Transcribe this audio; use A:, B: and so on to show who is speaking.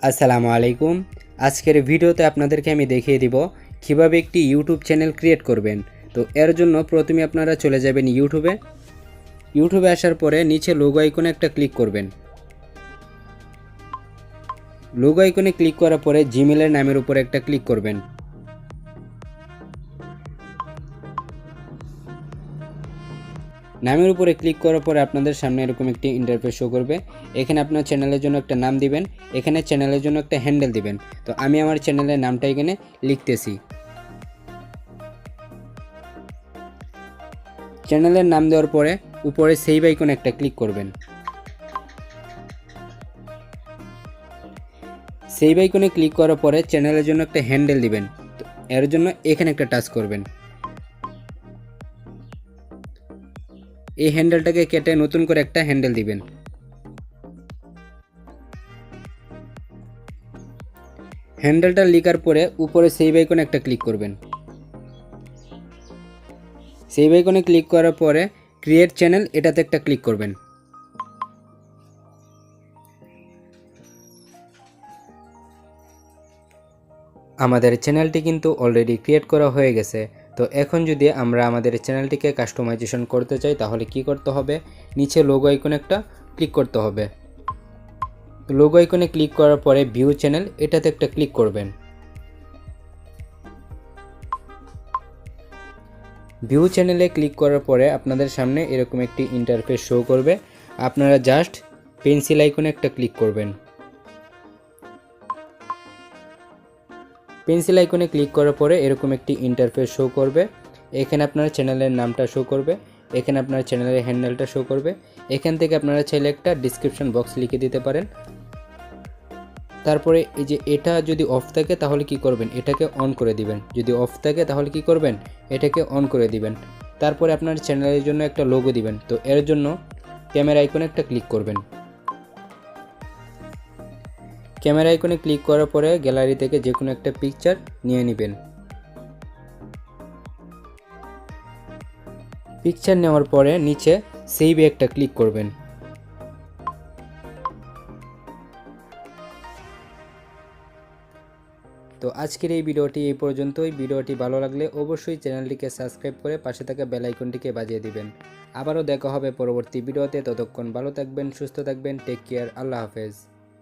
A: আসসালামু আলাইকুম। আজকের ভিডিওতে আপনাদেরকে আমি দেখিয়ে দিব কিভাবে একটি ইউটিউব চ্যানেল ক্রিয়েট করবেন। তো এর জন্য প্রথমে আপনারা চলে যাবেন ইউটিউবে আসার পরে নিচে লোগো আইকনে একটা ক্লিক করবেন। লোগো আইকনে ক্লিক করার পরে জিমেলের নামের উপরে একটা ক্লিক করবেন। নামের উপরে ক্লিক করার পরে আপনাদের সামনে এরকম একটি ইন্টারফেস শো করবে। এখানে আপনার চ্যানেলের জন্য একটা নাম দিবেন, এখানে চ্যানেলের জন্য একটা হ্যান্ডেল দিবেন। তো আমি আমার চ্যানেলের নামটা এখানে লিখতেছি। চ্যানেলের নাম দেওয়ার পরে উপরে সেভ আইকনে একটা ক্লিক করবেন। সেভ আইকনে ক্লিক করার পরে চ্যানেলের জন্য একটা হ্যান্ডেল দিবেন। তো এর জন্য এখানে একটা টাচ করবেন। এই হ্যান্ডেলটাকে কেটে নতুন করে একটা হ্যান্ডেল দিবেন। হ্যান্ডেলটা লেখার পরে উপরে সেভ আইকনে একটা ক্লিক করবেন। সেভ আইকনে ক্লিক করার পরে ক্রিয়েট চ্যানেল এটাতে একটা ক্লিক করবেন। আমাদের চ্যানেলটি কিন্তু অলরেডি ক্রিয়েট করা হয়ে গেছে। তো এখন যদি আমরা আমাদের চ্যানেলটিকে কাস্টমাইজেশন করতে চাই তাহলে কি করতে হবে, নিচে লোগো আইকনে একটা ক্লিক করতে হবে। লোগো আইকনে ক্লিক করার পরে ভিউ চ্যানেল এটাতে একটা ক্লিক করবেন। ভিউ চ্যানেলে ক্লিক করার পরে আপনাদের সামনে এরকম একটি ইন্টারফেস শো করবে। আপনারা জাস্ট পেন্সিল আইকনে একটা ক্লিক করবেন। পেন্সিল আইকনে ক্লিক করার পরে এরকম একটি ইন্টারফেস শো করবে। এখানে আপনার চ্যানেলের নামটা শো করবে, এখানে আপনার চ্যানেলের হ্যান্ডেলটা শো করবে। এখান থেকে আপনারা চাইলে একটা ডিসক্রিপশন বক্স লিখে দিতে পারেন। তারপরে এই যে এটা যদি অফ থাকে তাহলে কি করবেন, এটাকে অন করে দিবেন। যদি অফ থাকে তাহলে কি করবেন, এটাকে অন করে দিবেন। তারপরে আপনার চ্যানেলের জন্য একটা লোগো দিবেন। তো এর জন্য ক্যামেরা আইকনে একটা ক্লিক করবেন। ক্যামেরা আইকনে ক্লিক করার পরে গ্যালারি থেকে যে কোনো একটা পিকচার নিয়ে নেবেন। পিকচার নেওয়ার পরে নিচে সেভে একটা ক্লিক করবেন। তো আজকের এই ভিডিওটি এই পর্যন্তই। ভিডিওটি ভালো লাগলে অবশ্যই চ্যানেলটিকে সাবস্ক্রাইব করে পাশে থাকা বেল আইকনটিকে বাজিয়ে দিবেন। আবারও দেখা হবে পরবর্তী ভিডিওতে। ততক্ষণ ভালো থাকবেন, সুস্থ থাকবেন। Take care. আল্লাহ হাফেজ।